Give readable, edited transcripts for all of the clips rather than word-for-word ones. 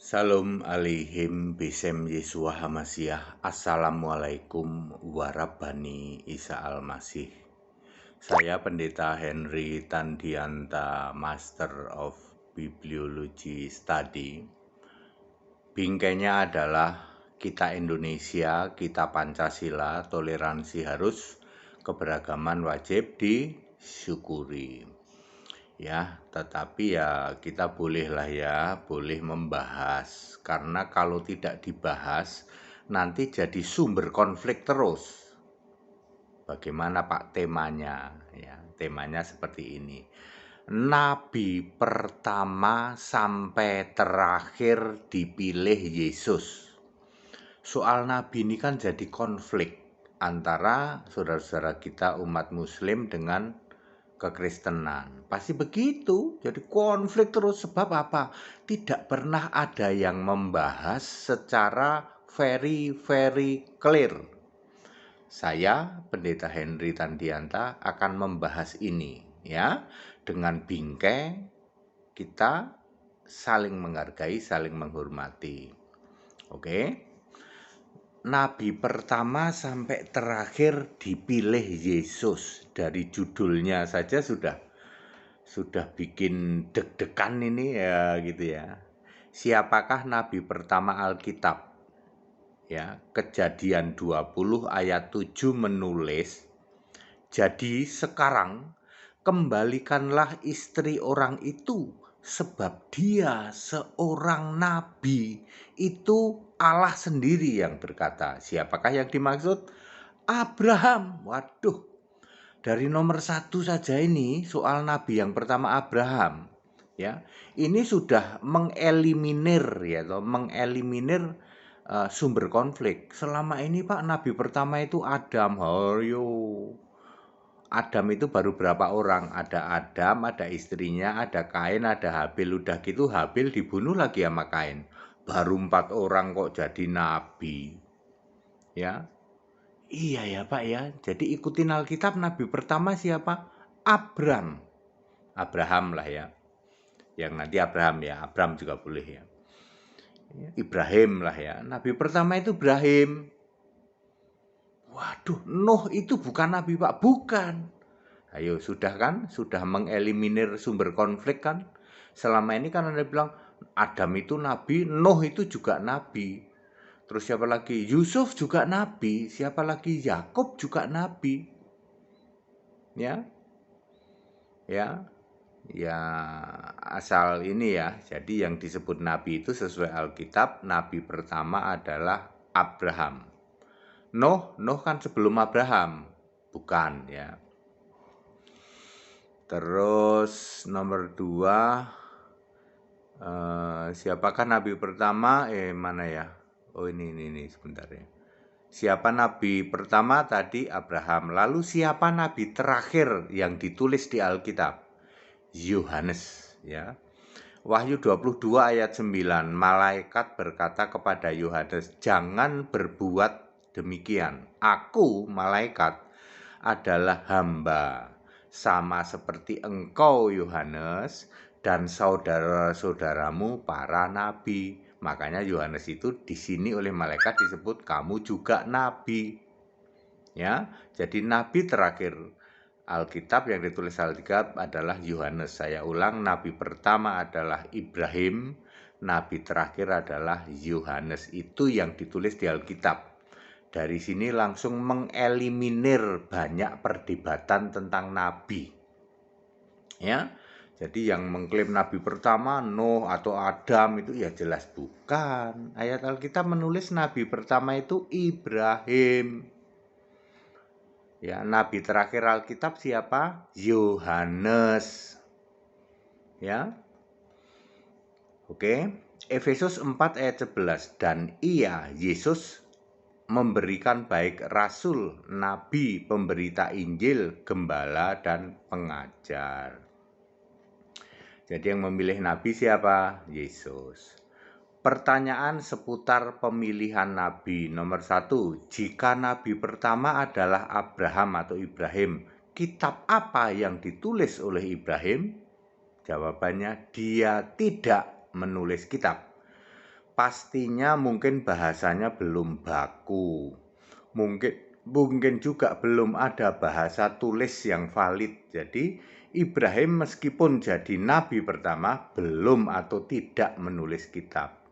Salam alaihim bisem Yesua Hamasyah. Assalamualaikum warabani Isa Al-Masih. Saya Pendeta Henry Tandianta, Master of Bibliology Study. Bingkainya adalah kita Indonesia, kita Pancasila, toleransi harus, keberagaman wajib disyukuri. Ya, tetapi ya kita bolehlah ya, boleh membahas. Karena kalau tidak dibahas, nanti jadi sumber konflik terus. Bagaimana Pak temanya? Ya, temanya seperti ini. Nabi pertama sampai terakhir dipilih Yesus. Soal nabi ini kan jadi konflik antara saudara-saudara kita umat muslim dengan kekristenan. Pasti begitu, jadi konflik terus. Sebab apa? Tidak pernah ada yang membahas secara very clear. Saya, Pendeta Henry Tandianta, akan membahas ini ya, dengan bingkai kita saling menghargai, saling menghormati. Oke? Nabi pertama sampai terakhir dipilih Yesus. Dari judulnya saja sudah bikin deg-degan ini ya gitu ya. Siapakah nabi pertama Alkitab? Ya, Kejadian 20 ayat 7 menulis, "Jadi sekarang kembalikanlah istri orang itu, sebab dia seorang nabi." Itu Allah sendiri yang berkata. Siapakah yang dimaksud? Abraham. Waduh, dari nomor 1 saja ini soal nabi yang pertama Abraham. Ya, ini sudah mengeliminir sumber konflik. Selama ini Pak, nabi pertama itu Adam. Adam itu baru berapa orang? Ada Adam, ada istrinya, ada Kain, ada Habil. Udah gitu Habil dibunuh lagi sama Kain. Baru 4 orang kok jadi nabi. Ya. Iya ya Pak ya. Jadi ikutin Alkitab, nabi pertama siapa? Abraham lah ya. Yang nanti Abraham ya. Abraham juga boleh ya. Ibrahim lah ya. Nabi pertama itu Ibrahim. Waduh, Nuh itu bukan nabi Pak, bukan. Ayo, sudah kan? Sudah mengeliminir sumber konflik kan? Selama ini kan Anda bilang Adam itu nabi, Nuh itu juga nabi. Terus siapa lagi? Yusuf juga nabi. Siapa lagi? Yakub juga nabi. Ya. Ya, asal ini ya. Jadi yang disebut nabi itu sesuai Alkitab, nabi pertama adalah Abraham. Nuh kan sebelum Abraham. Bukan ya. Terus nomor 2, siapakah nabi pertama? Mana ya? Oh ini sebentar ya. Siapa nabi pertama tadi? Abraham. Lalu siapa nabi terakhir yang ditulis di Alkitab? Yohanes ya. Wahyu 22 ayat 9, malaikat berkata kepada Yohanes, "Jangan berbuat demikian. Aku, malaikat, adalah hamba, sama seperti engkau Yohanes dan saudara-saudaramu para nabi." Makanya Yohanes itu di sini oleh malaikat disebut kamu juga nabi. Ya, jadi nabi terakhir Alkitab yang ditulis Alkitab adalah Yohanes. Saya ulang, nabi pertama adalah Ibrahim, nabi terakhir adalah Yohanes. Itu yang ditulis di Alkitab. Dari sini langsung mengeliminir banyak perdebatan tentang nabi. Ya. Jadi yang mengklaim nabi pertama Nuh atau Adam itu ya jelas bukan. Ayat Alkitab menulis nabi pertama itu Ibrahim. Ya, nabi terakhir Alkitab siapa? Yohanes. Ya. Oke. Efesus 4 ayat 11, dan ia Yesus memberikan baik rasul, nabi, pemberita Injil, gembala dan pengajar. Jadi yang memilih nabi siapa? Yesus. Pertanyaan seputar pemilihan nabi. Nomor 1, jika nabi pertama adalah Abraham atau Ibrahim, kitab apa yang ditulis oleh Ibrahim? Jawabannya, dia tidak menulis kitab. pastinya mungkin bahasanya belum baku. Mungkin juga belum ada bahasa tulis yang valid. Jadi Ibrahim meskipun jadi nabi pertama belum atau tidak menulis kitab.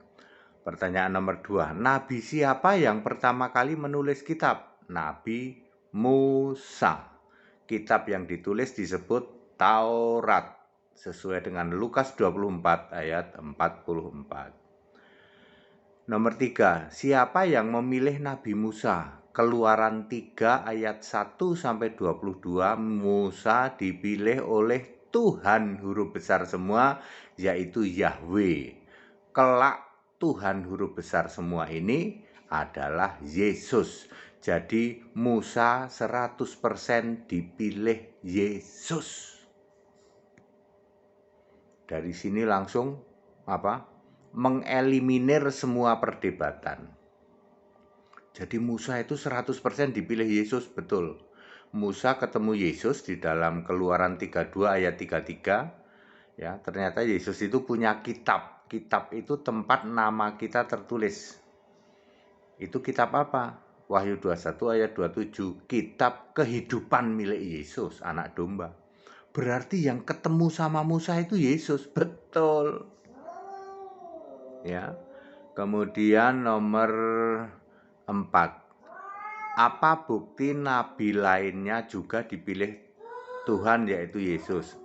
Pertanyaan nomor 2, nabi siapa yang pertama kali menulis kitab? Nabi Musa. Kitab yang ditulis disebut Taurat sesuai dengan Lukas 24 ayat 44. Nomor 3, siapa yang memilih Nabi Musa? Keluaran 3 ayat 1 sampai 22, Musa dipilih oleh Tuhan huruf besar semua, yaitu Yahweh. Kelak Tuhan huruf besar semua ini adalah Yesus. Jadi Musa 100% dipilih Yesus. Dari sini langsung mengeliminir semua perdebatan. Jadi Musa itu 100% dipilih Yesus, betul. Musa ketemu Yesus di dalam Keluaran 32 ayat 33. Ya, ternyata Yesus itu punya kitab. Kitab itu tempat nama kita tertulis. Itu kitab apa? Wahyu 21 ayat 27. Kitab kehidupan milik Yesus, anak domba. Berarti yang ketemu sama Musa itu Yesus, betul. Ya. Kemudian nomor 4. Apa bukti nabi lainnya juga dipilih Tuhan yaitu Yesus?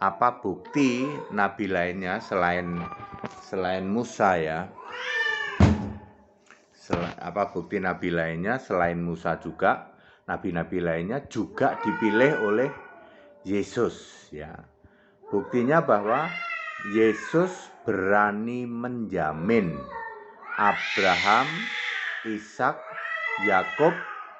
Apa bukti nabi lainnya selain Musa ya? Apa bukti nabi lainnya selain Musa juga? Nabi-nabi lainnya juga dipilih oleh Yesus ya. Buktinya bahwa Yesus berani menjamin Abraham, Ishak, Yakub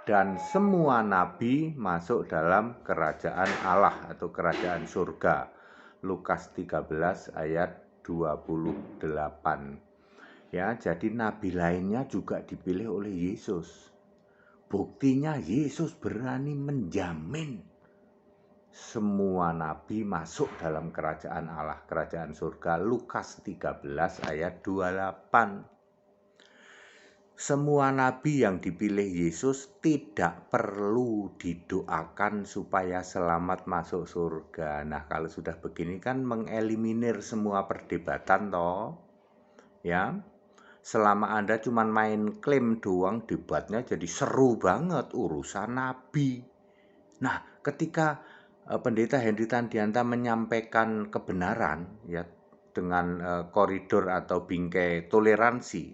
dan semua nabi masuk dalam kerajaan Allah atau kerajaan surga. Lukas 13 ayat 28. Ya, jadi nabi lainnya juga dipilih oleh Yesus. Buktinya Yesus berani menjamin semua nabi masuk dalam kerajaan Allah, kerajaan surga. Lukas 13 ayat 28. Semua nabi yang dipilih Yesus tidak perlu didoakan supaya selamat masuk surga. Nah, kalau sudah begini kan mengeliminir semua perdebatan toh. Ya. Selama Anda cuma main klaim doang, debatnya jadi seru banget urusan nabi. Nah, ketika Pendeta Henry Tandianta menyampaikan kebenaran ya dengan koridor atau bingkai toleransi,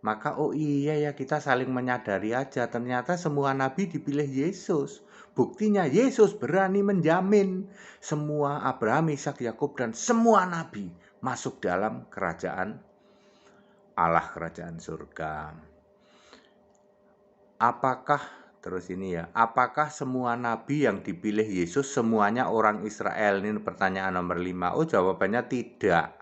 maka oh iya ya kita saling menyadari aja ternyata semua nabi dipilih Yesus. Buktinya Yesus berani menjamin semua Abraham, Ishak, Yakub dan semua nabi masuk dalam kerajaan Allah, kerajaan surga. Apakah semua nabi yang dipilih Yesus semuanya orang Israel? Ini pertanyaan nomor 5. Oh, jawabannya tidak.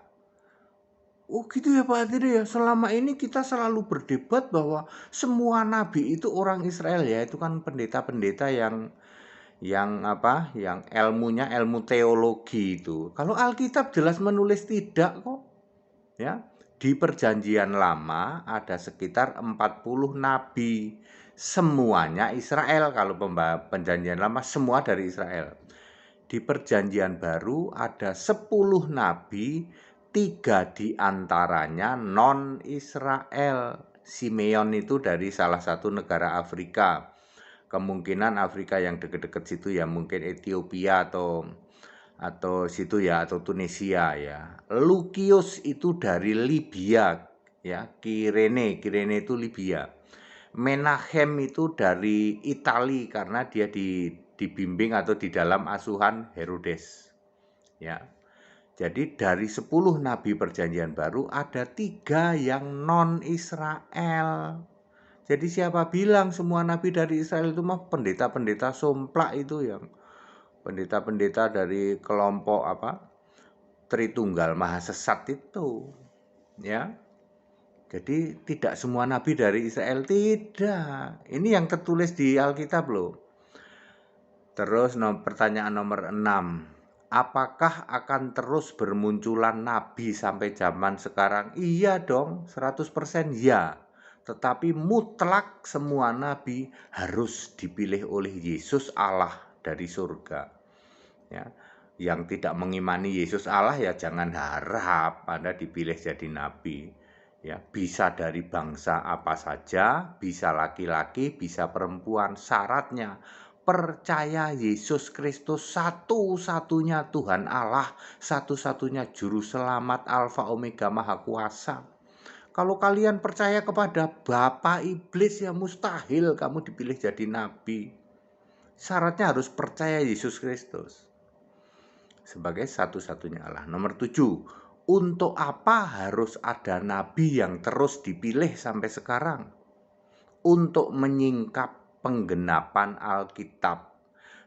Oh gitu ya Pak Adri ya. Selama ini kita selalu berdebat bahwa semua nabi itu orang Israel ya. Itu kan pendeta-pendeta yang ilmunya ilmu teologi itu. Kalau Alkitab jelas menulis tidak kok. Ya. Di Perjanjian Lama ada sekitar 40 nabi. Semuanya Israel. Kalau Perjanjian Lama semua dari Israel. Di Perjanjian Baru ada 10 nabi, 3 diantaranya non-Israel. Simeon itu dari salah satu negara Afrika. Kemungkinan Afrika yang dekat-dekat situ ya, mungkin Ethiopia atau situ ya, atau Tunisia ya. Lukius itu dari Libya ya, Kirene itu Libya. Menahem itu dari Itali karena dia dibimbing atau di dalam asuhan Herodes. Ya. Jadi dari 10 nabi Perjanjian Baru ada 3 yang non-Israel. Jadi siapa bilang semua nabi dari Israel itu mah pendeta-pendeta somplak itu yang pendeta-pendeta dari kelompok Tritunggal Maha Sesat itu. Ya. Jadi tidak semua nabi dari Israel, tidak. Ini yang tertulis di Alkitab loh. Terus pertanyaan nomor 6. Apakah akan terus bermunculan nabi sampai zaman sekarang? Iya dong, 100% ya. Tetapi mutlak semua nabi harus dipilih oleh Yesus Allah dari surga. Ya, yang tidak mengimani Yesus Allah ya jangan harap Anda dipilih jadi nabi. Ya, bisa dari bangsa apa saja, bisa laki-laki, bisa perempuan. Syaratnya percaya Yesus Kristus satu-satunya Tuhan Allah, satu-satunya juru selamat, Alfa Omega Maha Kuasa. Kalau kalian percaya kepada Bapa Iblis ya mustahil kamu dipilih jadi nabi. Syaratnya harus percaya Yesus Kristus sebagai satu-satunya Allah. Nomor 7, untuk apa harus ada nabi yang terus dipilih sampai sekarang? Untuk menyingkap penggenapan Alkitab,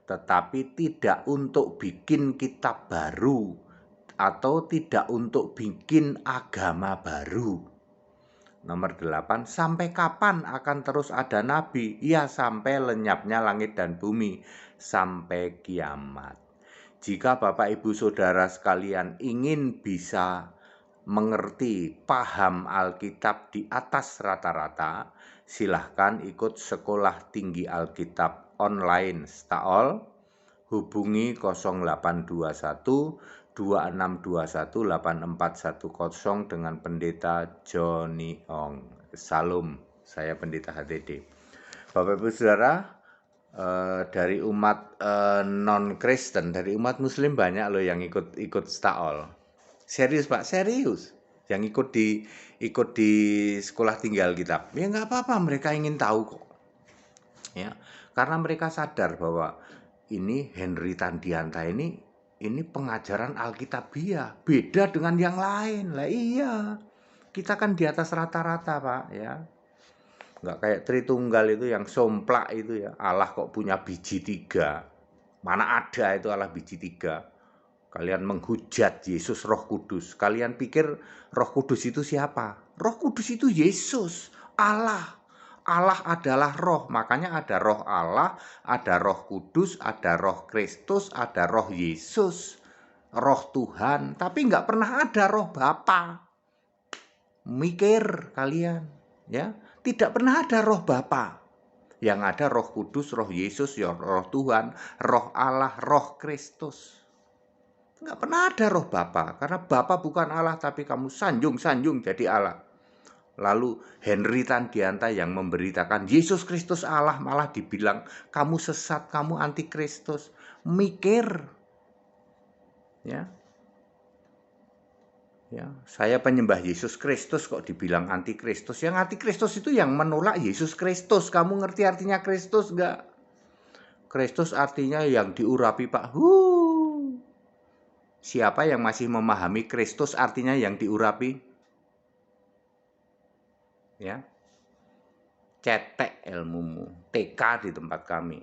tetapi tidak untuk bikin kitab baru atau tidak untuk bikin agama baru. Nomor 8, sampai kapan akan terus ada nabi? Ya, sampai lenyapnya langit dan bumi, sampai kiamat. Jika Bapak Ibu Saudara sekalian ingin bisa mengerti, paham Alkitab di atas rata-rata, silahkan ikut Sekolah Tinggi Alkitab online STAOL, hubungi 0821 2621 8410 dengan Pendeta Johnny Ong. Salam, saya Pendeta HTD. Bapak Ibu Saudara, dari umat non-Kristen, dari umat Muslim banyak loh yang ikut STAOL. Serius Pak, serius. Yang ikut di Sekolah Tinggi Alkitab. Ya nggak apa-apa, mereka ingin tahu kok. Ya, karena mereka sadar bahwa ini Henry Tandianta ini pengajaran Alkitabiah, beda dengan yang lain. Lah iya, kita kan di atas rata-rata Pak ya. Nggak kayak Tritunggal itu yang somplak itu ya. Allah kok punya biji 3. Mana ada itu Allah biji 3. Kalian menghujat Yesus Roh Kudus. Kalian pikir Roh Kudus itu siapa? Roh Kudus itu Yesus, Allah. Allah adalah roh, makanya ada roh Allah, ada roh kudus, ada roh Kristus, ada roh Yesus, roh Tuhan. Tapi nggak pernah ada roh Bapa. Mikir kalian, ya. Tidak pernah ada roh Bapa. Yang ada roh kudus, roh Yesus, ya roh Tuhan, roh Allah, roh Kristus. Nggak pernah ada roh Bapa, karena Bapa bukan Allah, tapi kamu sanjung-sanjung jadi Allah. Lalu Henry Tandianta yang memberitakan Yesus Kristus Allah malah dibilang kamu sesat, kamu antikristus. Mikir. Ya. Ya, saya penyembah Yesus Kristus kok dibilang antikristus. Yang antikristus itu yang menolak Yesus Kristus. Kamu ngerti artinya Kristus enggak? Kristus artinya yang diurapi Pak. Siapa yang masih memahami Kristus artinya yang diurapi? Ya, cetek ilmumu, TK di tempat kami.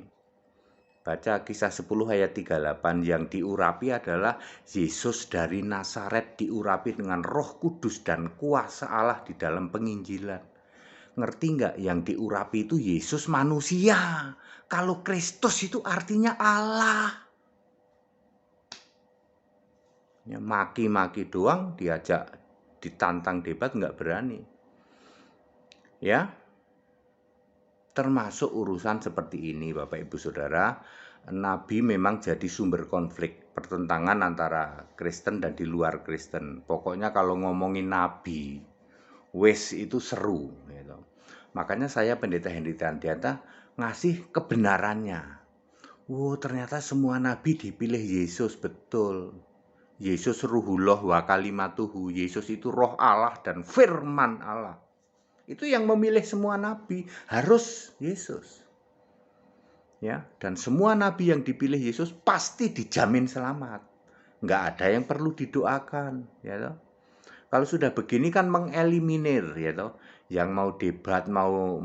Baca Kisah 10 ayat 38, yang diurapi adalah Yesus dari Nazaret, diurapi dengan Roh Kudus dan kuasa Allah di dalam penginjilan. Ngerti nggak? Yang diurapi itu Yesus manusia. Kalau Kristus itu artinya Allah. Ya, maki-maki doang, diajak ditantang debat nggak berani. Ya, termasuk urusan seperti ini Bapak Ibu Saudara, Nabi memang jadi sumber konflik, pertentangan antara Kristen dan di luar Kristen. Pokoknya kalau ngomongin Nabi, wes itu seru gitu. Makanya saya Pendeta Henry Tandianta ngasih kebenarannya. Ternyata semua Nabi dipilih Yesus, betul. Yesus ruhullah wa kalimatuhu, Yesus itu roh Allah dan firman Allah. Itu yang memilih semua nabi, harus Yesus. Ya, dan semua nabi yang dipilih Yesus pasti dijamin selamat. Nggak ada yang perlu didoakan, ya toh. Kalau sudah begini kan mengeliminir, ya toh. Yang mau debat, mau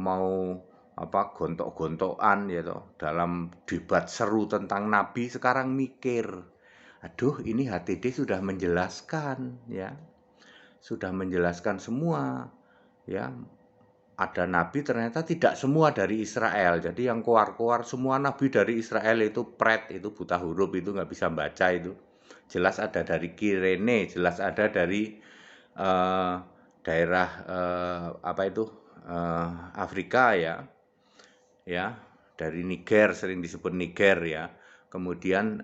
gontok-gontokan, ya toh. Dalam debat seru tentang nabi sekarang mikir, aduh ini HTD sudah menjelaskan, ya. Sudah menjelaskan semua, ya. Ada nabi ternyata tidak semua dari Israel. Jadi yang keluar-keluar semua nabi dari Israel itu pret, itu buta huruf, itu nggak bisa baca itu. jelas ada dari Kirene, jelas ada dari daerah Afrika ya, dari Niger, sering disebut Niger ya. Kemudian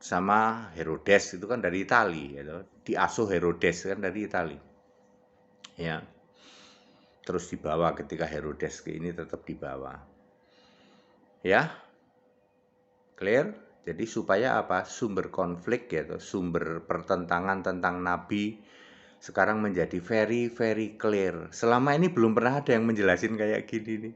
sama Herodes itu kan dari Itali, ya, diasuh Herodes kan dari Itali, ya. Terus dibawa ketika Herodes ke ini tetap dibawa, ya, clear. Jadi supaya apa? Sumber konflik ya, sumber pertentangan tentang Nabi sekarang menjadi very very clear. Selama ini belum pernah ada yang menjelasin kayak gini nih.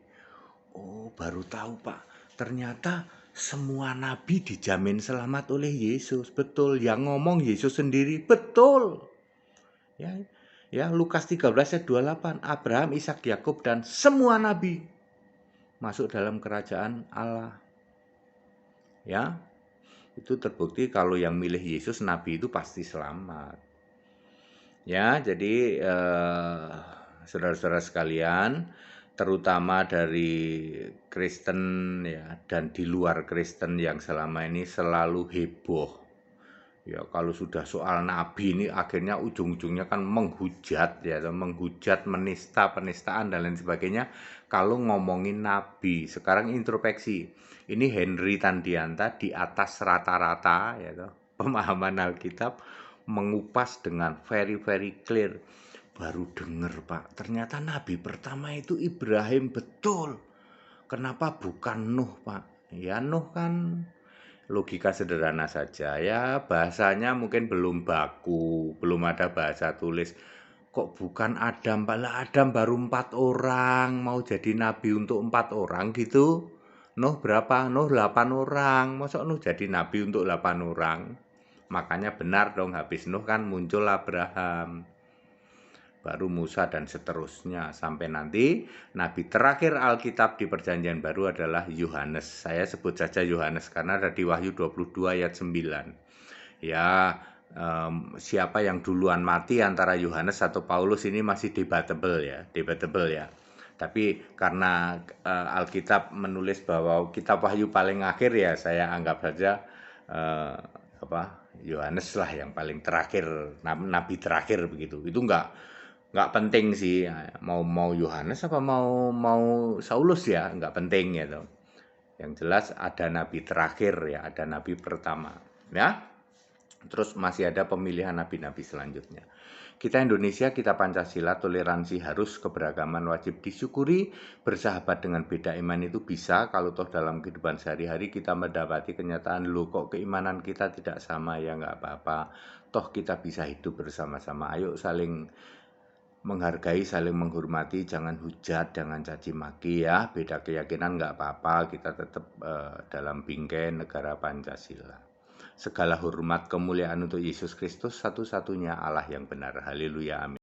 Oh, baru tahu Pak. Ternyata semua nabi dijamin selamat oleh Yesus. Betul, yang ngomong Yesus sendiri. Betul. Ya, ya Lukas 13 ayat 28. Abraham, Ishak, Yakub dan semua nabi masuk dalam kerajaan Allah. Ya. Itu terbukti kalau yang milih Yesus nabi itu pasti selamat. Ya, jadi saudara-saudara sekalian, terutama dari Kristen ya dan di luar Kristen yang selama ini selalu heboh. Ya, kalau sudah soal nabi ini akhirnya ujung-ujungnya kan menghujat ya, menghujat, menista, penistaan dan lain sebagainya. Kalau ngomongin nabi, sekarang introspeksi. Ini Henry Tandianta di atas rata-rata ya, pemahaman Alkitab, mengupas dengan very very clear. Baru denger Pak, ternyata nabi pertama itu Ibrahim. Betul. Kenapa bukan Nuh Pak? Ya Nuh kan logika sederhana saja ya, bahasanya mungkin belum baku, belum ada bahasa tulis. Kok bukan Adam? Lah Adam baru 4 orang, mau jadi nabi untuk 4 orang gitu. Nuh berapa? Nuh 8 orang. Masa Nuh jadi nabi untuk 8 orang? Makanya benar dong, habis Nuh kan muncul Abraham, baru Musa dan seterusnya. Sampai nanti nabi terakhir Alkitab di Perjanjian Baru adalah Yohanes. Saya sebut saja Yohanes karena ada di Wahyu 22 ayat 9. Ya, siapa yang duluan mati antara Yohanes atau Paulus ini masih debatable ya. Tapi karena Alkitab menulis bahwa kitab Wahyu paling akhir ya, saya anggap saja Yohanes lah yang paling terakhir, nabi terakhir begitu. Itu nggak penting sih, mau Yohanes apa mau Saulus ya, nggak penting gitu. Yang jelas ada nabi terakhir ya, ada nabi pertama ya. Terus masih ada pemilihan nabi-nabi selanjutnya. Kita Indonesia, kita Pancasila, toleransi harus, keberagaman wajib disyukuri, bersahabat dengan beda iman itu bisa kalau toh dalam kehidupan sehari-hari kita mendapati kenyataan, loh kok keimanan kita tidak sama, ya nggak apa-apa, toh kita bisa hidup bersama-sama. Ayo saling menghargai, saling menghormati, jangan hujat, jangan caci maki ya. Beda keyakinan nggak apa-apa, kita tetap dalam bingkai negara Pancasila. Segala hormat kemuliaan untuk Yesus Kristus, satu-satunya Allah yang benar. Haleluya, amin.